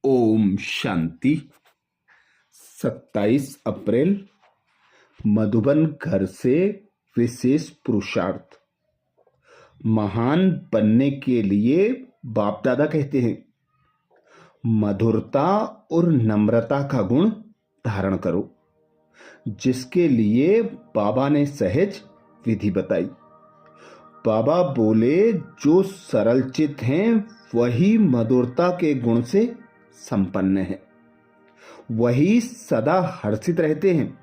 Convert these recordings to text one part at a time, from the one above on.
ओम शांति। 27 अप्रैल मधुबन घर से विशेष पुरुषार्थ। महान बनने के लिए बाप दादा कहते हैं, मधुरता और नम्रता का गुण धारण करो, जिसके लिए बाबा ने सहज विधि बताई। बाबा बोले, जो सरल चित्त हैं वही मधुरता के गुण से संपन्न है, वही सदा हर्षित रहते हैं।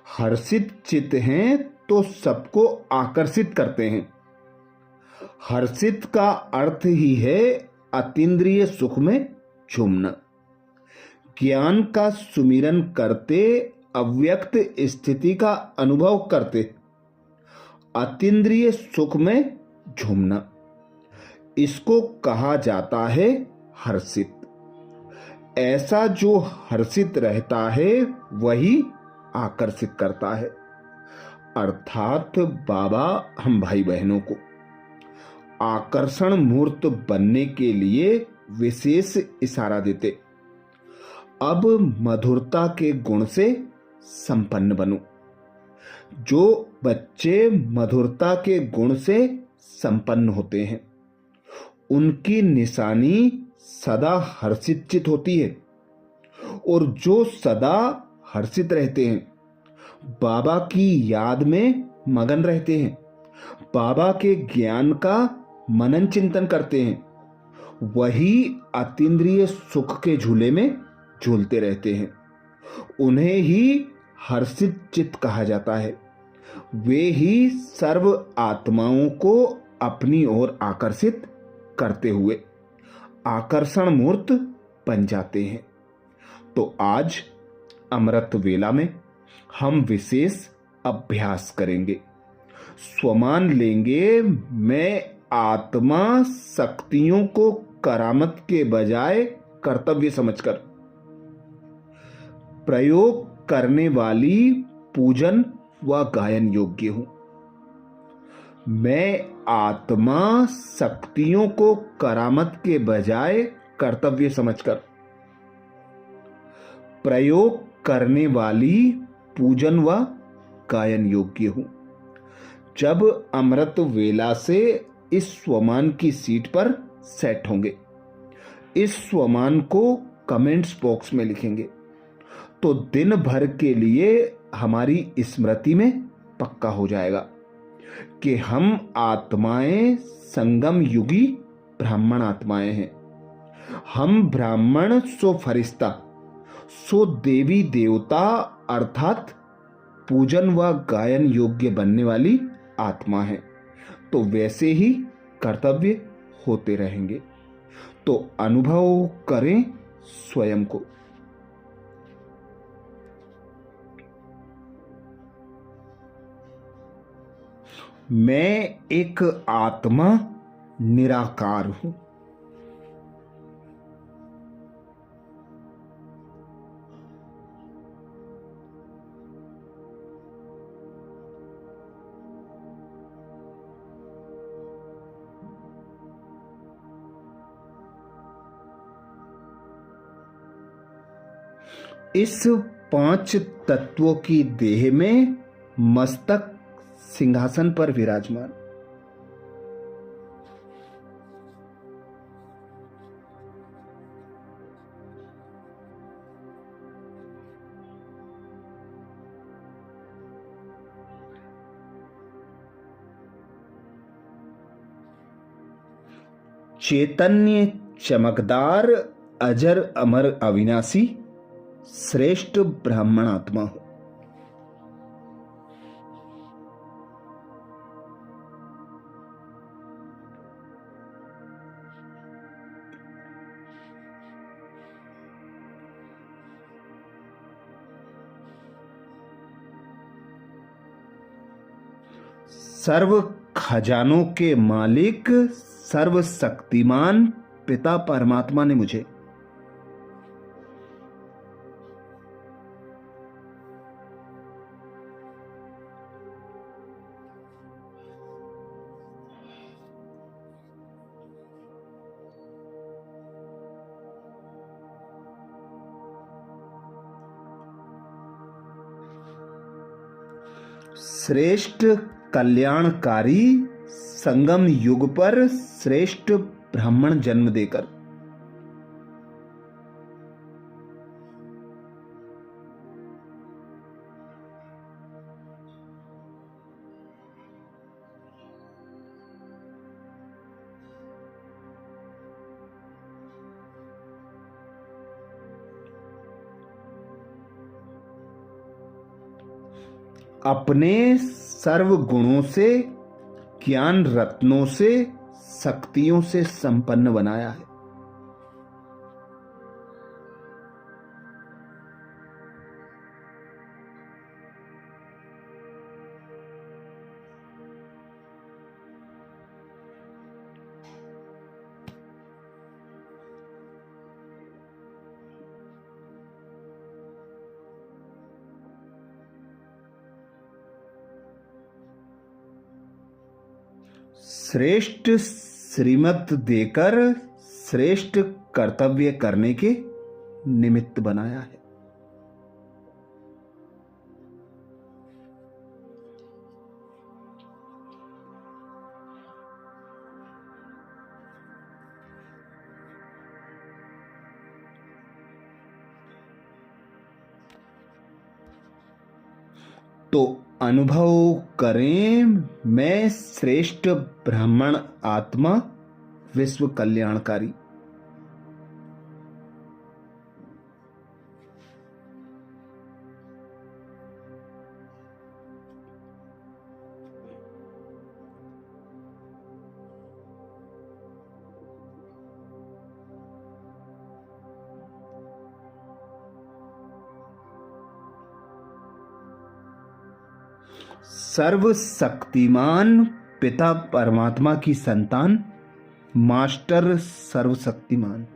हर्षित चित्त हैं तो सबको आकर्षित करते हैं। हर्षित का अर्थ ही है अतीन्द्रिय सुख में झूमना। ज्ञान का सुमिरन करते अव्यक्त स्थिति का अनुभव करते अतीन्द्रिय सुख में झूमना, इसको कहा जाता है हर्षित। ऐसा जो हर्षित रहता है वही आकर्षित करता है। अर्थात बाबा हम भाई बहनों को आकर्षण मूर्त बनने के लिए विशेष इशारा देते। अब मधुरता के गुण से संपन्न बनो। जो बच्चे मधुरता के गुण से संपन्न होते हैं, उनकी निशानी सदा हर्षित चित्त होती है। और जो सदा हर्षित रहते हैं, बाबा की याद में मगन रहते हैं, बाबा के ज्ञान का मनन चिंतन करते हैं, वही अतीन्द्रिय सुख के झूले में झूलते रहते हैं। उन्हें ही हर्षित चित्त कहा जाता है। वे ही सर्व आत्माओं को अपनी ओर आकर्षित करते हुए आकर्षण मूर्त बन जाते हैं। तो आज अमृत वेला में हम विशेष अभ्यास करेंगे। स्वमान लेंगे, मैं आत्मा शक्तियों को करामत के बजाय कर्तव्य समझकर प्रयोग करने वाली पूजन व गायन योग्य हूं। मैं आत्मा शक्तियों को करामत के बजाय कर्तव्य समझकर प्रयोग करने वाली पूजन व गायन योग्य हूं। जब अमृत वेला से इस स्वमान की सीट पर सेट होंगे, इस स्वमान को कमेंट्स बॉक्स में लिखेंगे, तो दिन भर के लिए हमारी स्मृति में पक्का हो जाएगा कि हम आत्माएं संगम युगी ब्राह्मण आत्माएं हैं। हम ब्राह्मण सो फरिश्ता सो देवी देवता अर्थात पूजन व गायन योग्य बनने वाली आत्मा है। तो वैसे ही कर्तव्य होते रहेंगे। तो अनुभव करें स्वयं को। मैं एक आत्मा निराकार हूं। इस 5 तत्वों की देह में मस्तक सिंहासन पर विराजमान। चैतन्य चमकदार अजर अमर अविनाशी श्रेष्ठ ब्राह्मण आत्मा हो। सर्व खजानों के मालिक सर्वशक्तिमान पिता परमात्मा ने मुझे श्रेष्ठ कल्याणकारी संगम युग पर श्रेष्ठ ब्राह्मण जन्म देकर। अपने सर्व गुणों से, ज्ञान रत्नों से, शक्तियों से संपन्न बनाया है। श्रेष्ठ श्रीमत देकर श्रेष्ठ कर्तव्य करने के निमित्त बनाया है। तो अनुभव करें, मैं श्रेष्ठ ब्राह्मण आत्मा विश्व कल्याणकारी। सर्वशक्तिमान पिता परमात्मा की संतान, मास्टर सर्वशक्तिमान।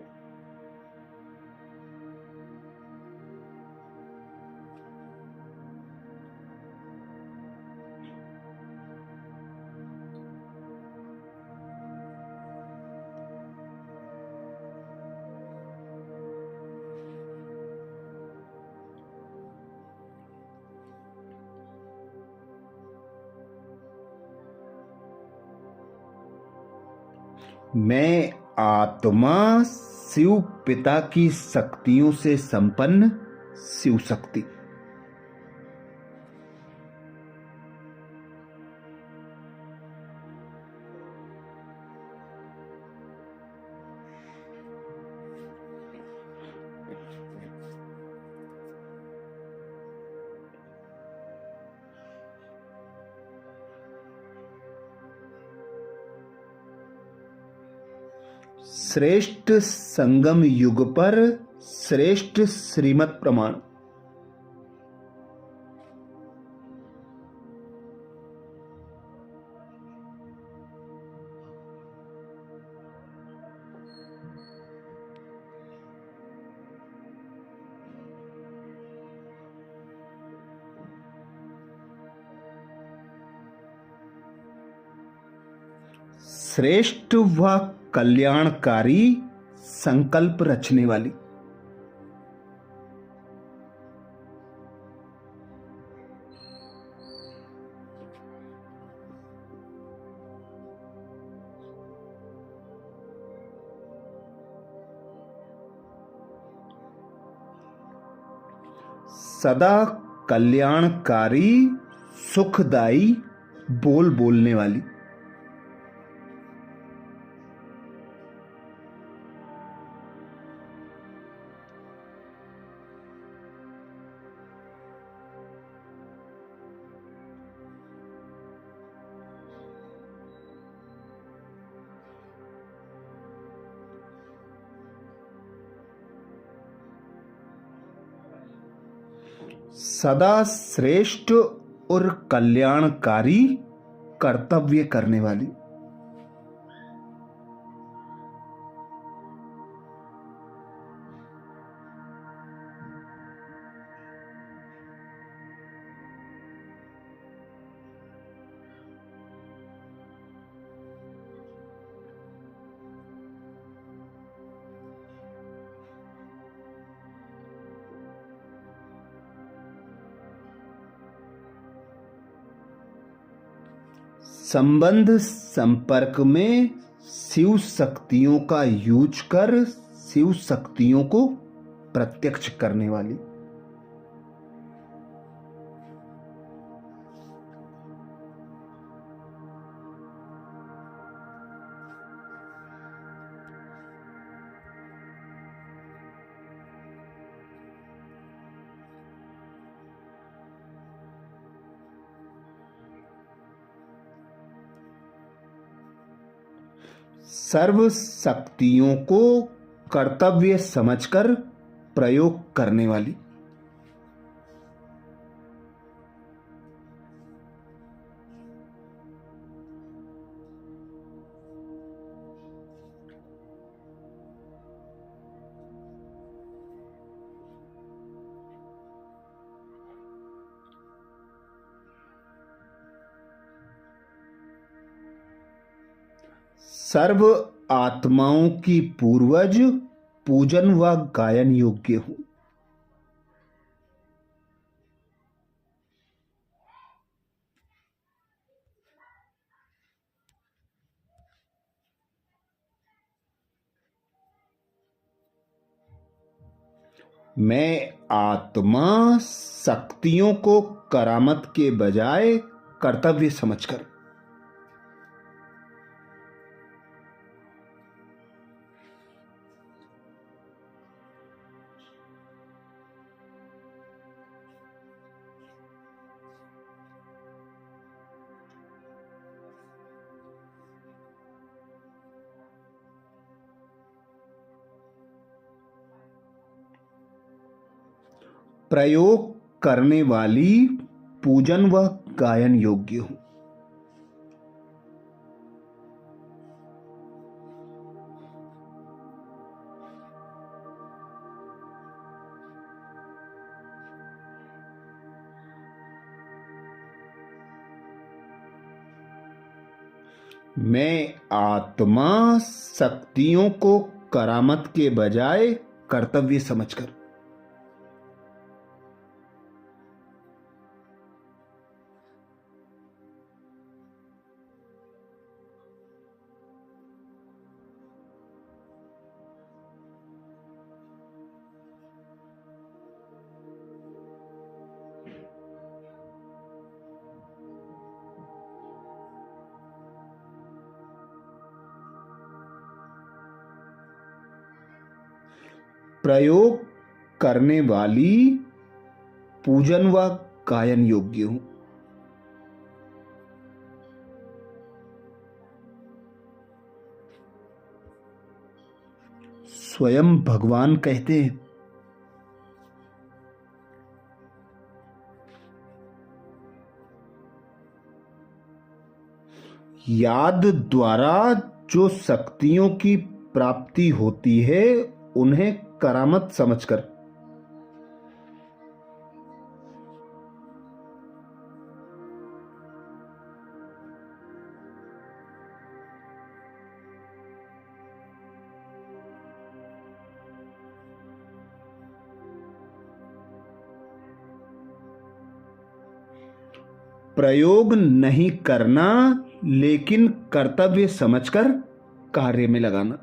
मैं आत्मा शिव पिता की शक्तियों से संपन्न शिव शक्ति। श्रेष्ठ संगम युग पर श्रेष्ठ श्रीमत प्रमाण। श्रेष्ठ व कल्याणकारी संकल्प रचने वाली। सदा कल्याणकारी सुखदाई बोल बोलने वाली। सदा श्रेष्ठ और कल्याणकारी कर्तव्य करने वाली। संबंध संपर्क में शिव शक्तियों का यूज कर शिव शक्तियों को प्रत्यक्ष करने वाली। सर्व शक्तियों को कर्तव्य समझकर प्रयोग करने वाली। सर्व आत्माओं की पूर्वज पूजन व गायन योग्य हूं। मैं आत्मा शक्तियों को करामत के बजाय कर्तव्य समझकर। प्रयोग करने वाली पूजन व गायन योग्य हूं। मैं आत्मा शक्तियों को करामत के बजाय कर्तव्य समझकर। प्रयोग करने वाली पूजन व गायन योग्य हूं। स्वयं भगवान कहते हैं, याद द्वारा जो शक्तियों की प्राप्ति होती है उन्हें करामत समझकर। प्रयोग नहीं करना लेकिन कर्तव्य समझकर कार्य में लगाना।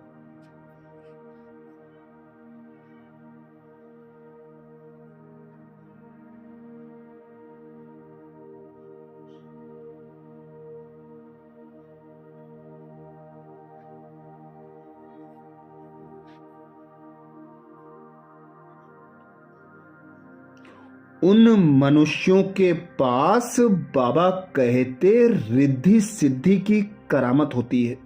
उन मनुष्यों के पास बाबा कहते रिद्धि सिद्धि की करामत होती है।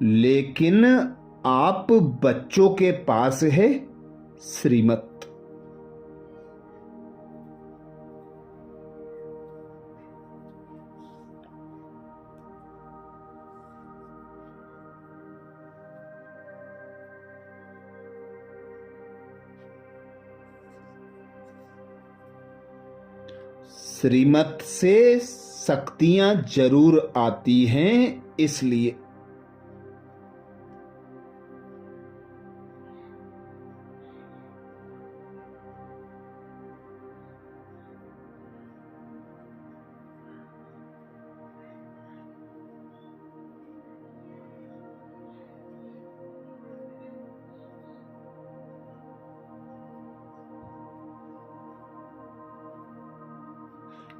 लेकिन आप बच्चों के पास है श्रीमत। श्रीमत से शक्तियां जरूर आती हैं इसलिए।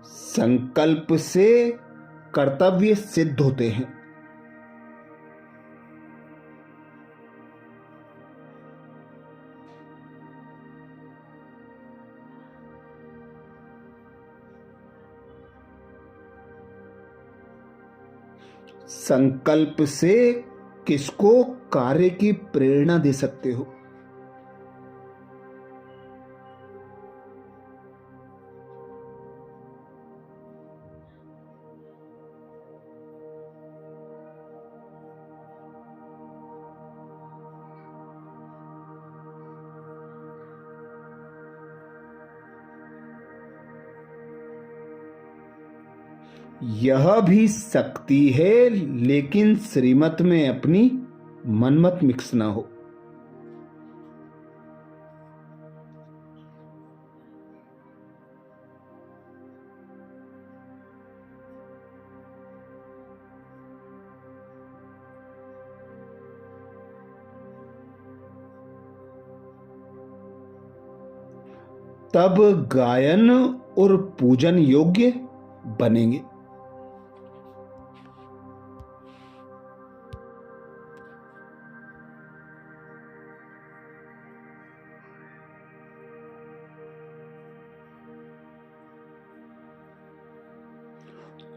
संकल्प से कर्तव्य सिद्ध होते हैं। संकल्प से किसको कार्य की प्रेरणा दे सकते हो। यह भी शक्ति है, लेकिन श्रीमत में अपनी मनमत मिक्स ना हो। तब गायन और पूजन योग्य बनेंगे।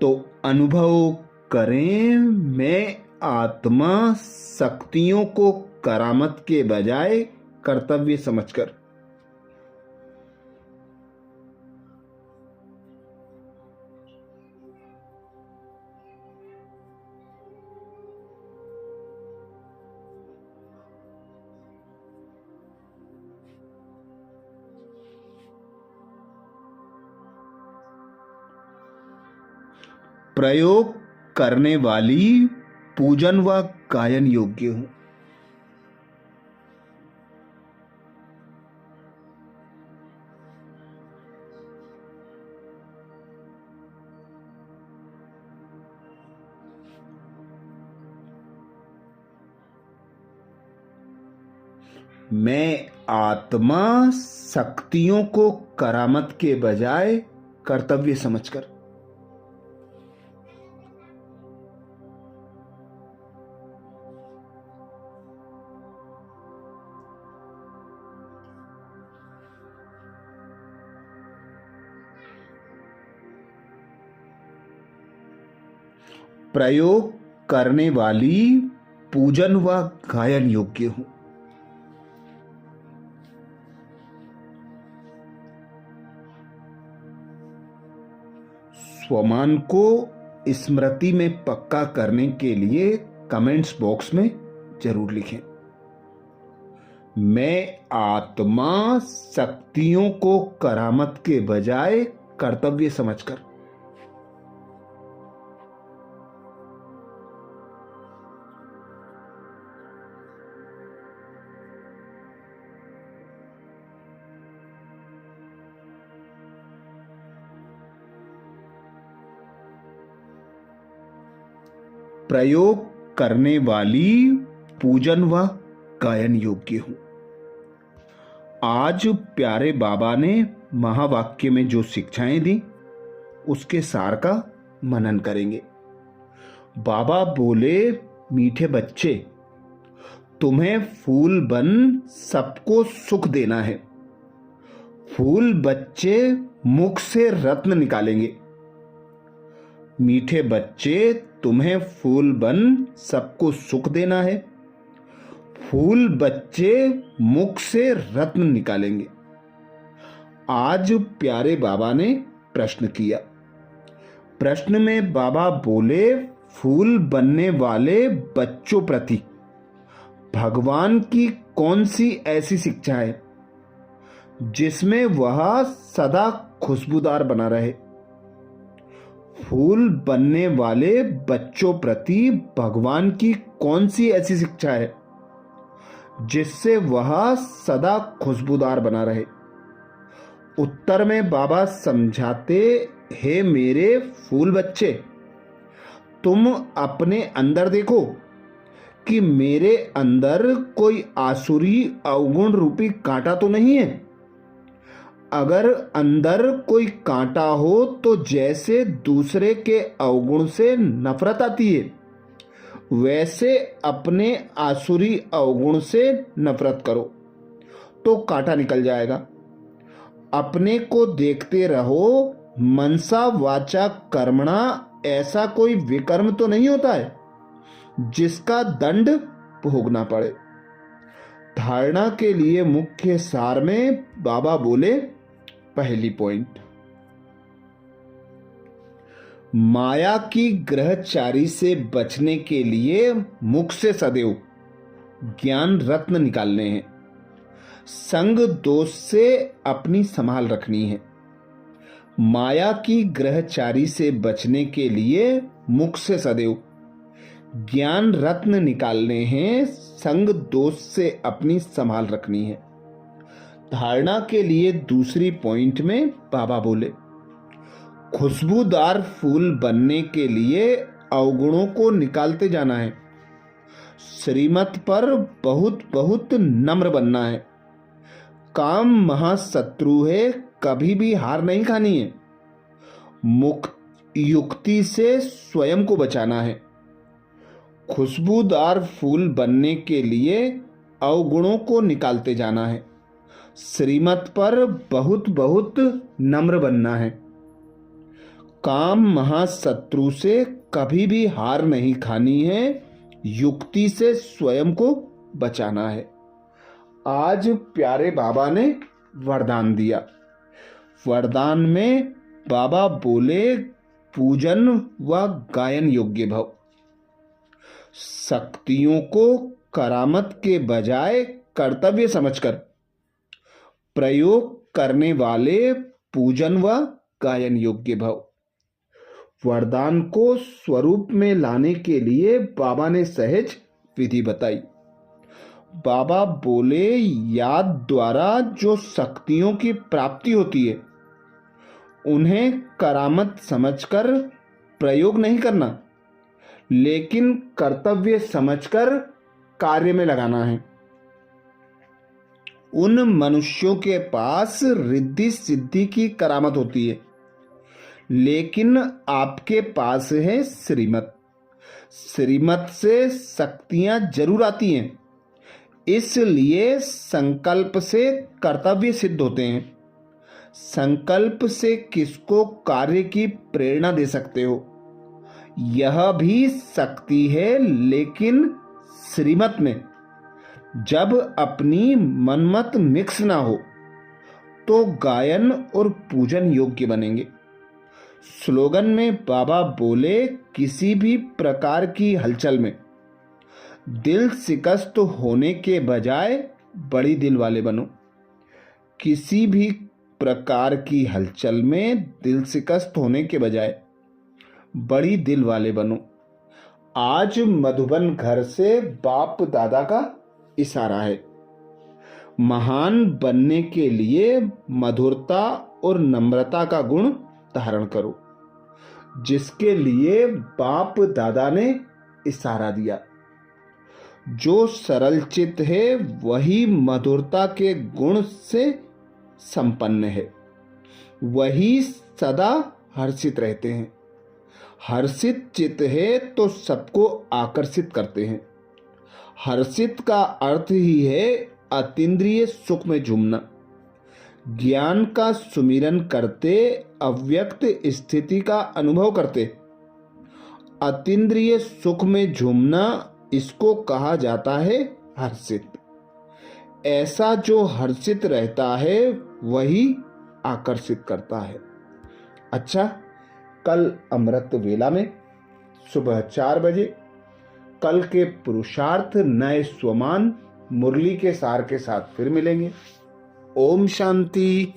तो अनुभव करें, मैं आत्मा शक्तियों को करामत के बजाय कर्तव्य समझकर। प्रयोग करने वाली पूजन व गायन योग्य हूं। मैं आत्मा शक्तियों को करामत के बजाय कर्तव्य समझकर। प्रयोग करने वाली पूजन व गायन योग्य हूं। स्वमान को स्मृति में पक्का करने के लिए कमेंट्स बॉक्स में जरूर लिखें। मैं आत्मा शक्तियों को करामत के बजाय कर्तव्य समझकर। प्रयोग करने वाली पूजन व गायन योग्य हूं। आज प्यारे बाबा ने महावाक्य में जो शिक्षाएं दी उसके सार का मनन करेंगे। बाबा बोले, मीठे बच्चे, तुम्हें फूल बन सबको सुख देना है। फूल बच्चे मुख से रत्न निकालेंगे। मीठे बच्चे, तुम्हें फूल बन सबको सुख देना है। फूल बच्चे मुख से रत्न निकालेंगे। आज प्यारे बाबा ने प्रश्न किया। प्रश्न में बाबा बोले, फूल बनने वाले बच्चों प्रति भगवान की कौन सी ऐसी शिक्षा है जिसमें वह सदा खुशबूदार बना रहे। फूल बनने वाले बच्चों प्रति भगवान की कौन सी ऐसी शिक्षा है जिससे वह सदा खुशबूदार बना रहे? उत्तर में बाबा समझाते, हे मेरे फूल बच्चे, तुम अपने अंदर देखो कि मेरे अंदर कोई आसुरी अवगुण रूपी कांटा तो नहीं है। अगर अंदर कोई कांटा हो तो जैसे दूसरे के अवगुण से नफरत आती है, वैसे अपने आसुरी अवगुण से नफरत करो तो कांटा निकल जाएगा। अपने को देखते रहो, मनसा वाचा कर्मणा ऐसा कोई विकर्म तो नहीं होता है जिसका दंड भोगना पड़े। धारणा के लिए मुख्य सार में बाबा बोले, पहली पॉइंट, माया की ग्रहचारी से बचने के लिए मुख से सदैव ज्ञान रत्न निकालने हैं। संग दोष से अपनी संभाल रखनी है। माया की ग्रहचारी से बचने के लिए मुख से सदैव ज्ञान रत्न निकालने हैं। संग दोष से अपनी संभाल रखनी है। धारणा के लिए दूसरी पॉइंट में बाबा बोले, खुशबूदार फूल बनने के लिए अवगुणों को निकालते जाना है। श्रीमत पर बहुत बहुत नम्र बनना है। काम महाशत्रु है, कभी भी हार नहीं खानी है। युक्ति से स्वयं को बचाना है। खुशबूदार फूल बनने के लिए अवगुणों को निकालते जाना है। श्रीमत पर बहुत बहुत नम्र बनना है। काम महाशत्रु से कभी भी हार नहीं खानी है। युक्ति से स्वयं को बचाना है। आज प्यारे बाबा ने वरदान दिया। वरदान में बाबा बोले, पूजन व गायन योग्य भव। शक्तियों को करामत के बजाय कर्तव्य समझकर प्रयोग करने वाले पूजन व गायन योग्य भव। वरदान को स्वरूप में लाने के लिए बाबा ने सहज विधि बताई। बाबा बोले, याद द्वारा जो शक्तियों की प्राप्ति होती है उन्हें करामत समझकर प्रयोग नहीं करना, लेकिन कर्तव्य समझकर कार्य में लगाना है। उन मनुष्यों के पास रिद्धि सिद्धि की करामत होती है, लेकिन आपके पास है श्रीमत। श्रीमत से शक्तियां जरूर आती हैं, इसलिए संकल्प से कर्तव्य सिद्ध होते हैं। संकल्प से किसको कार्य की प्रेरणा दे सकते हो, यह भी शक्ति है, लेकिन श्रीमत में जब अपनी मनमत मिक्स ना हो तो गायन और पूजन योग्य बनेंगे। स्लोगन में बाबा बोले, किसी भी प्रकार की हलचल में दिल शिकस्त होने के बजाय बड़ी दिल वाले बनो। किसी भी प्रकार की हलचल में दिल शिकस्त होने के बजाय बड़ी दिल वाले बनो। आज मधुबन घर से बाप दादा का इशारा है। महान बनने के लिए मधुरता और नम्रता का गुण धारण करो, जिसके लिए बाप दादा ने इशारा दिया। जो सरल चित्त है वही मधुरता के गुण से संपन्न है, वही सदा हर्षित रहते हैं। हर्षित चित्त है तो सबको आकर्षित करते हैं। हर्षित का अर्थ ही है अतीन्द्रिय सुख में झूमना। ज्ञान का सुमिरन करते अव्यक्त स्थिति का अनुभव करते अतीन्द्रिय सुख में झूमना, इसको कहा जाता है हर्षित। ऐसा जो हर्षित रहता है वही आकर्षित करता है। अच्छा, कल अमृत वेला में सुबह 4 बजे कल के पुरुषार्थ नए स्वमान मुरली के सार के साथ फिर मिलेंगे। ओम शांति।